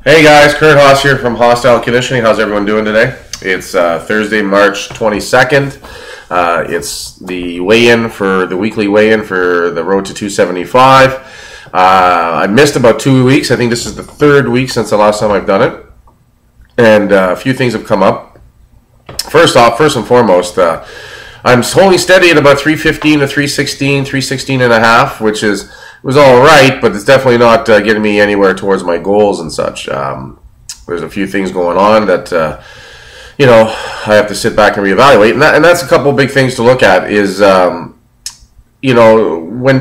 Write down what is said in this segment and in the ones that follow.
Hey guys, curdhos here from Hostyle Conditioning. How's everyone doing today? It's Thursday, March 22nd. It's the weigh-in for the weekly weigh-in for the road to 275. I missed about 2 weeks. I think this is the third week since the last time I've done it. And a few things have come up. First and foremost, I'm holding steady at about 315 to 316, 316 and a half, which was all right, but it's definitely not getting me anywhere towards my goals and such. There's a few things going on that I have to sit back and reevaluate, and that's a couple big things to look at. Is when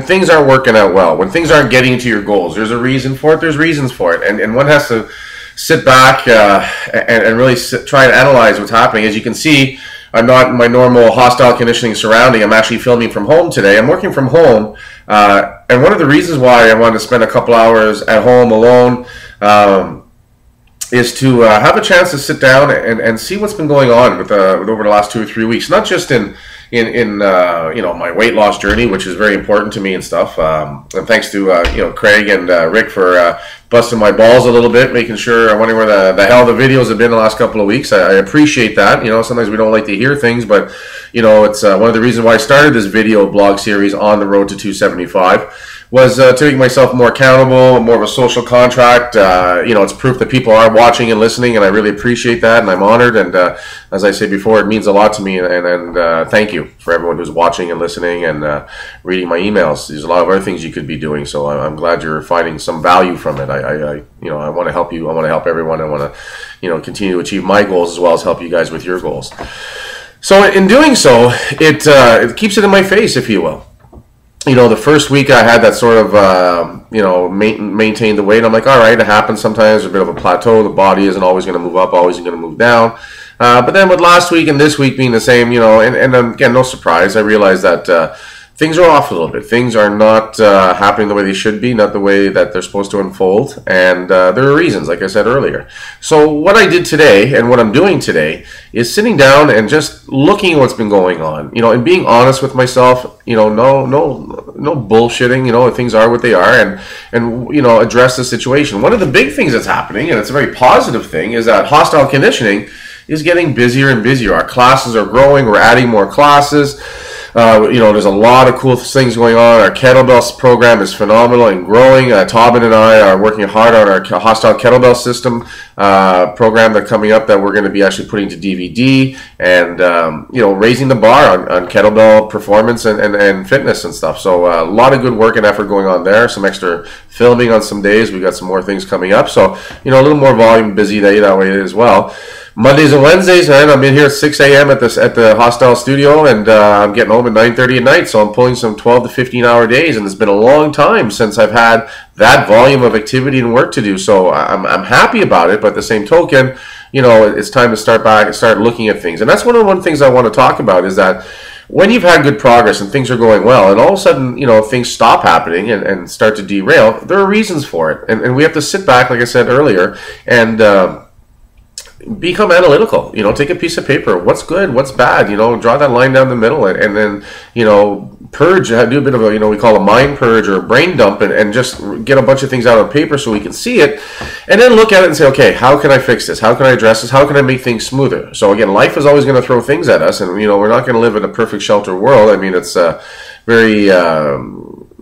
things aren't working out well, when things aren't getting to your goals, there's a reason for it. There's reasons for it, and one has to sit back and really try and analyze what's happening. As you can see, I'm not in my normal Hostyle Conditioning surrounding. I'm actually filming from home today. I'm working from home, and one of the reasons why I wanted to spend a couple hours at home alone is to have a chance to sit down and see what's been going on with over the last 2 or 3 weeks. Not just in my weight loss journey, which is very important to me and stuff. And thanks to Craig and Rick for busting my balls a little bit, making sure. I'm wondering where the hell the videos have been the last couple of weeks. I appreciate that. Sometimes we don't like to hear things, but it's one of the reasons why I started this video blog series on the road to 275. Was to make myself more accountable, more of a social contract. It's proof that people are watching and listening, and I really appreciate that, and I'm honored. And as I said before, it means a lot to me. And thank you for everyone who's watching and listening and reading my emails. There's a lot of other things you could be doing, so I'm glad you're finding some value from it. I want to help you. I want to help everyone. I want to continue to achieve my goals as well as help you guys with your goals. So in doing so, it keeps it in my face, if you will. The first week I had that sort of, maintain the weight. I'm like, all right, it happens sometimes. There's a bit of a plateau. The body isn't always going to move up, always going to move down. But then with last week and this week being the same, and again, no surprise, I realized that things are off a little bit. Things are not happening the way they should be, not the way that they're supposed to unfold. And there are reasons, like I said earlier. So what I did today and what I'm doing today is sitting down and just looking at what's been going on, and being honest with myself, no bullshitting, things are what they are, and address the situation. One of the big things that's happening, and it's a very positive thing, is that Hostile Conditioning is getting busier and busier. Our classes are growing. We're adding more classes. There's a lot of cool things going on. Our kettlebell program is phenomenal and growing. Tobin and I are working hard on our Hostile Kettlebell System program that's coming up that we're going to be actually putting to DVD and, raising the bar on kettlebell performance and fitness and stuff. So a lot of good work and effort going on there. Some extra filming on some days. We got some more things coming up. So, a little more volume, busy day that way as well. Mondays and Wednesdays, man, I'm in here at 6 a.m. at the Hostile studio, and I'm getting home at 9:30 at night, so I'm pulling some 12 to 15-hour days, and it's been a long time since I've had that volume of activity and work to do, so I'm happy about it, but at the same token, it's time to start looking at things. And that's one of the things I want to talk about, is that when you've had good progress and things are going well, and all of a sudden, things stop happening and start to derail, there are reasons for it, and we have to sit back, like I said earlier, and become analytical. Take a piece of paper. What's good? What's bad? Draw that line down the middle, and then purge. Do a bit of a we call a mind purge or a brain dump, and just get a bunch of things out on paper so we can see it, and then look at it and say, okay, how can I fix this? How can I address this? How can I make things smoother? So again, life is always going to throw things at us, and we're not going to live in a perfect shelter world. I mean, it's very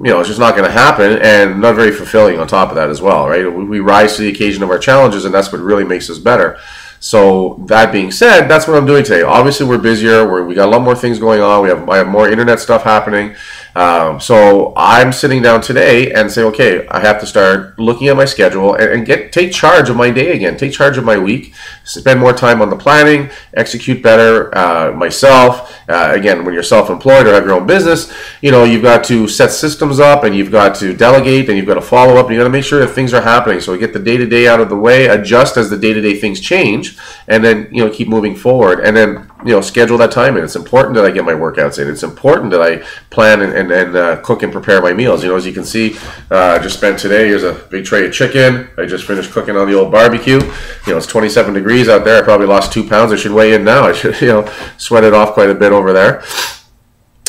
it's just not going to happen, and not very fulfilling on top of that as well, right? We rise to the occasion of our challenges, and that's what really makes us better. So that being said, that's what I'm doing today. Obviously, we're busier. We got a lot more things going on. I have more internet stuff happening. So I'm sitting down today and say, okay, I have to start looking at my schedule and take charge of my day again, take charge of my week, spend more time on the planning, execute better myself. Again, when you're self-employed or have your own business, you've got to set systems up, and you've got to delegate, and you've got to follow up, and you got to make sure that things are happening. So we get the day-to-day out of the way, adjust as the day-to-day things change, and then keep moving forward, and then schedule that time in. It's important that I get my workouts in. It's important that I plan and cook and prepare my meals. As you can see, I just spent today, here's a big tray of chicken. I just finished cooking on the old barbecue. It's 27 degrees out there. I probably lost 2 pounds. I should weigh in now. I should sweat it off quite a bit over there.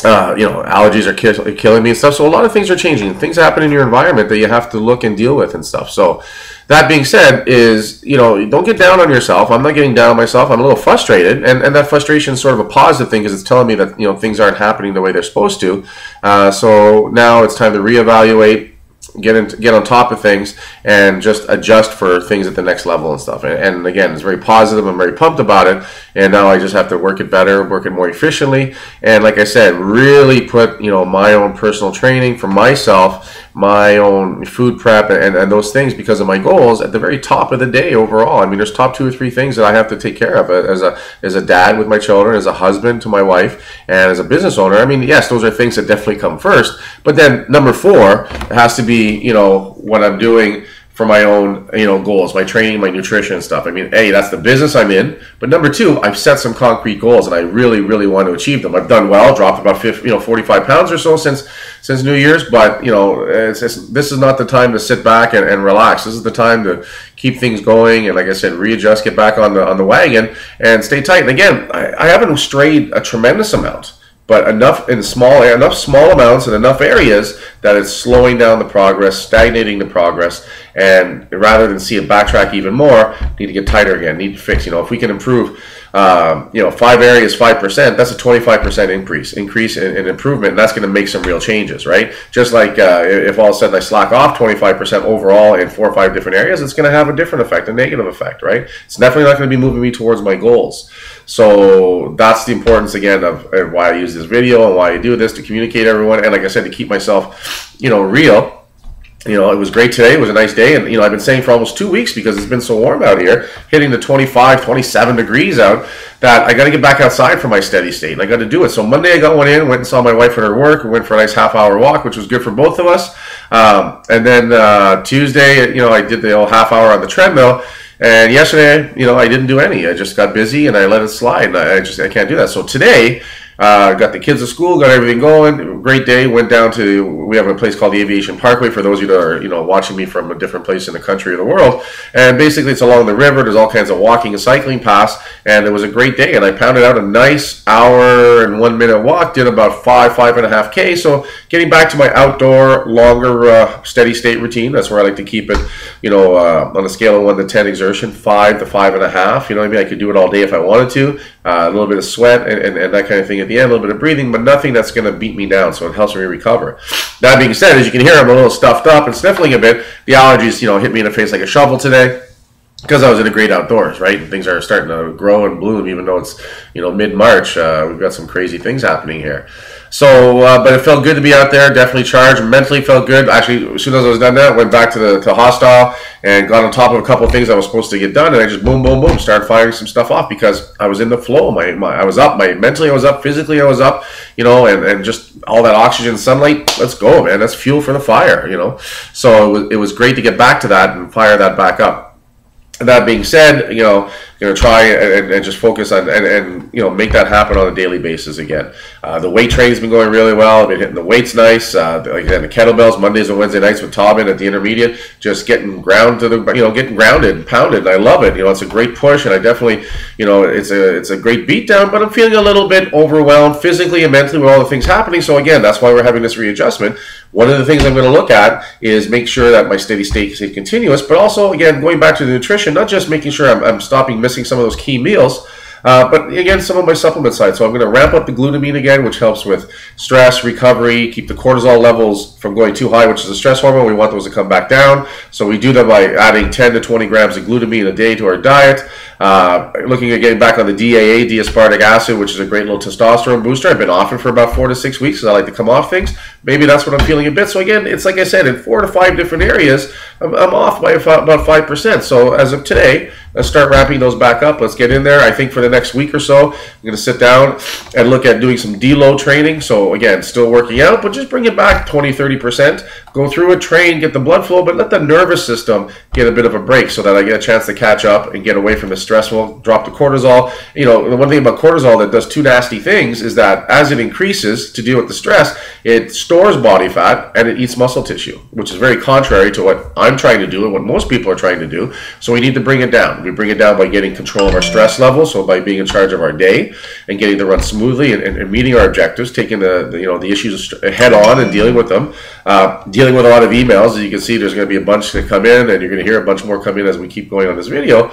allergies are killing me and stuff. So a lot of things are changing. Things happen in your environment that you have to look and deal with and stuff. So that being said, don't get down on yourself. I'm not getting down on myself. I'm a little frustrated, and that frustration is sort of a positive thing because it's telling me that things aren't happening the way they're supposed to. So now it's time to reevaluate, get on top of things, and just adjust for things at the next level and stuff. And again, it's very positive. I'm very pumped about it, and now I just have to work it better, work it more efficiently, and like I said, really put my own personal training for myself, my own food prep, and those things because of my goals at the very top of the day overall. I mean, there's top 2 or 3 things that I have to take care of as a dad with my children, as a husband to my wife, and as a business owner. I mean, yes, those are things that definitely come first, but then number 4 has to be what I'm doing for my own goals, my training, my nutrition and stuff. I mean, A, that's the business I'm in, but number 2, I've set some concrete goals and I really, really want to achieve them. I've done well, dropped about 45 pounds or so since New Year's, but this is not the time to sit back and relax. This is the time to keep things going and, like I said, readjust, get back on the wagon and stay tight. And again, I haven't strayed a tremendous amount, but enough small amounts in enough areas that it's slowing down the progress, stagnating the progress, and rather than see it backtrack even more, need to get tighter again, need to fix. If we can improve 5 areas 5%, that's a 25% increase in improvement, and that's going to make some real changes, right? Just like if all of a sudden I slack off 25% overall in 4 or 5 different areas, it's going to have a different effect, a negative effect, right? It's definitely not going to be moving me towards my goals. So that's the importance again of why I use this video and why I do this, to communicate to everyone, and like I said, to keep myself real. It was great today. It was a nice day. And, I've been saying for almost 2 weeks, because it's been so warm out here, hitting the 25, 27 degrees out, that I got to get back outside for my steady state. And I got to do it. So Monday I got one in, went and saw my wife at her work. We went for a nice half-hour walk, which was good for both of us. And then Tuesday, I did the old half-hour on the treadmill. And yesterday, I didn't do any. I just got busy and I let it slide. And I can't do that. So today, got the kids at school, got everything going. Great day. Went down to, we have a place called the Aviation Parkway for those of you that are watching me from a different place in the country or the world. And basically it's along the river. There's all kinds of walking and cycling paths, and it was a great day. And I pounded out a nice hour and 1 minute walk. Did about 5.5 K. So getting back to my outdoor, longer, steady state routine. That's where I like to keep it. On a scale of 1 to 10 exertion, 5 to 5.5. You know what I mean? I could do it all day if I wanted to. A little bit of sweat and that kind of thing at the end, a little bit of breathing, but nothing that's going to beat me down, so it helps me recover. That being said, as you can hear, I'm a little stuffed up and sniffling a bit. The allergies, hit me in the face like a shovel today, because I was in the great outdoors, right? And things are starting to grow and bloom, even though it's, mid-March. We've got some crazy things happening here. So, but it felt good to be out there, definitely charged. Mentally felt good. Actually, as soon as I was done that, went back to Hostile and got on top of a couple of things I was supposed to get done, and I just boom, boom, boom, started firing some stuff off because I was in the flow. I was up. Mentally I was up. Physically I was up. And just all that oxygen, sunlight. Let's go, man. That's fuel for the fire. So it was great to get back to that and fire that back up. That being said, going to try and just focus on and make that happen on a daily basis again. The weight training's been going really well. I've been hitting the weights nice. Again, the kettlebells Mondays and Wednesday nights with Tobin at the intermediate, just getting getting grounded and pounded. And I love it. It's a great push, and I definitely, it's a great beatdown. But I'm feeling a little bit overwhelmed physically and mentally with all the things happening. So again, that's why we're having this readjustment. One of the things I'm going to look at is make sure that my steady state stays continuous, but also, again, going back to the nutrition, not just making sure I'm stopping missing some of those key meals, but again, some of my supplement side. So I'm going to ramp up the glutamine again, which helps with stress, recovery, keep the cortisol levels from going too high, which is a stress hormone. We want those to come back down. So we do that by adding 10 to 20 grams of glutamine a day to our diet. Looking at getting back on the DAA, D-aspartic acid, which is a great little testosterone booster. I've been off it for about 4 to 6 weeks because I like to come off things. Maybe that's what I'm feeling a bit. So again, it's like I said, in 4 to 5 different areas, I'm off by about 5%. So as of today, let's start ramping those back up. Let's get in there. I think for the next week or so, I'm going to sit down and look at doing some deload training. So again, still working out, but just bring it back 20, 30%. go through it, train, get the blood flow, but let the nervous system get a bit of a break so that I get a chance to catch up and get away from the stressful, drop the cortisol. You know, the one thing about cortisol that does two nasty things is that as it increases to deal with the stress, it stores body fat and it eats muscle tissue, which is very contrary to what I'm trying to do and what most people are trying to do. So we need to bring it down. We bring it down by getting control of our stress level, so by being in charge of our day and getting to run smoothly and meeting our objectives, taking the issues head on and dealing with them. Dealing with a lot of emails. As you can see, there's going to be a bunch that come in, and you're going to hear a bunch more come in as we keep going on this video.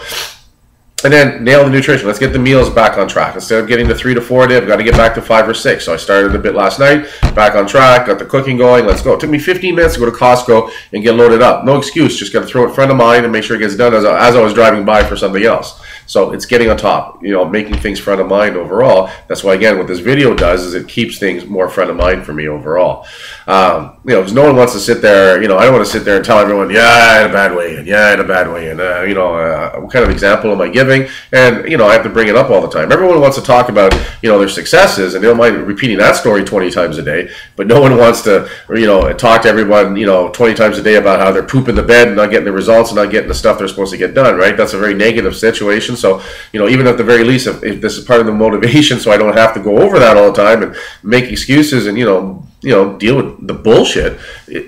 And then nail the nutrition. Let's get the meals back on track. Instead of getting to 3 to 4 a day, I've got to get back to 5 or 6. So I started a bit last night, back on track, got the cooking going. Let's go. It took me 15 minutes to go to Costco and get loaded up. No excuse. Just got to throw it front of mind and make sure it gets done as I was driving by for something else. So it's getting on top, you know, making things front of mind overall. That's why, again, what this video does is it keeps things more front of mind for me overall. You know, because no one wants to sit there, you know, I don't want to sit there and tell everyone, yeah, I had a bad weigh-in, yeah, I had a bad weigh-in, you know, what kind of example am I giving? And, you know, I have to bring it up all the time. Everyone wants to talk about, you know, their successes, and they don't mind repeating that story 20 times a day, but no one wants to, you know, talk to everyone, you know, 20 times a day about how they're pooping the bed and not getting the results and not getting the stuff they're supposed to get done, right? That's a very negative situation. So, you know, even at the very least, if this is part of the motivation, so I don't have to go over that all the time and make excuses and, you know, deal with the bullshit,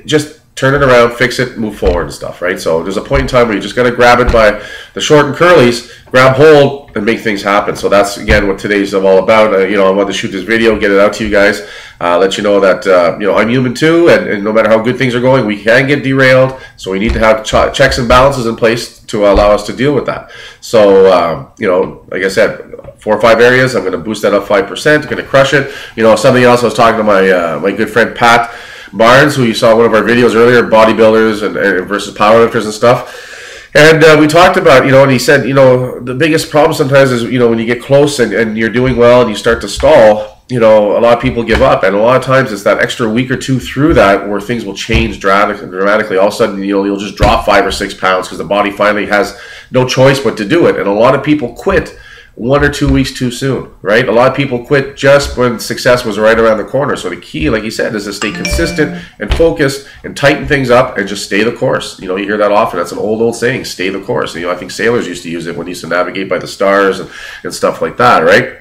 just turn it around, fix it, move forward and stuff, right? So there's a point in time where you just got to grab it by the short and curlies, grab hold and make things happen. So that's, again, what today's all about. You know, I wanted to shoot this video, get it out to you guys, let you know that, you know, I'm human too, and no matter how good things are going, we can get derailed. So we need to have checks and balances in place to allow us to deal with that. So, you know, like I said, 4 or 5 areas, I'm going to boost that up 5%, going to crush it. You know, something else, I was talking to my good friend Pat Barnes, who you saw in one of our videos earlier, bodybuilders and versus powerlifters and stuff. And we talked about, you know, and he said, you know, the biggest problem sometimes is, you know, when you get close and you're doing well and you start to stall, you know, a lot of people give up. And a lot of times it's that extra week or two through that where things will change dramatically. All of a sudden, you know, you'll just drop 5 or 6 pounds because the body finally has no choice but to do it. And a lot of people quit 1 or 2 weeks too soon, right? A lot of people quit just when success was right around the corner. So the key, like you said, is to stay consistent and focused and tighten things up and just stay the course. You know, you hear that often. That's an old saying, stay the course. And, you know, I think sailors used to use it when they used to navigate by the stars and stuff like that, right?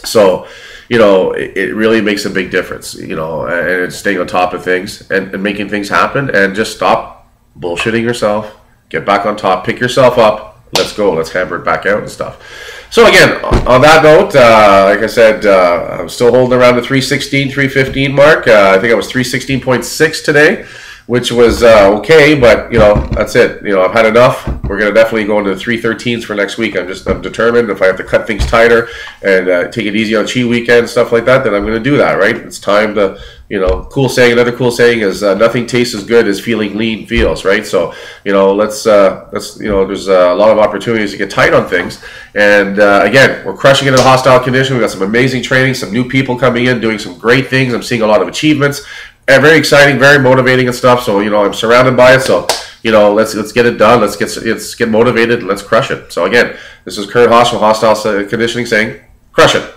So, you know, it really makes a big difference, you know, and it's staying on top of things and making things happen, and just stop bullshitting yourself, get back on top, pick yourself up, let's go, let's hammer it back out and stuff. So again, on that note, like I said, I'm still holding around the 316, 315 mark. I think I was 316.6 today, which was okay, but, you know, that's it. You know, I've had enough. We're going to definitely go into the 313s for next week. I'm determined. If I have to cut things tighter and take it easy on Chi weekend, stuff like that, then I'm going to do that, right? It's time to, you know, cool saying, another cool saying is nothing tastes as good as feeling lean feels, right? So, you know, let's you know, there's a lot of opportunities to get tight on things. And again, we're crushing it in Hostyle Conditioning. We've got some amazing training, some new people coming in, doing some great things. I'm seeing a lot of achievements. Very exciting, very motivating and stuff. So, you know, I'm surrounded by it. So, you know, let's get it done. Let's get motivated and let's crush it. So again, this is Curdhos from Hostile Conditioning saying, crush it.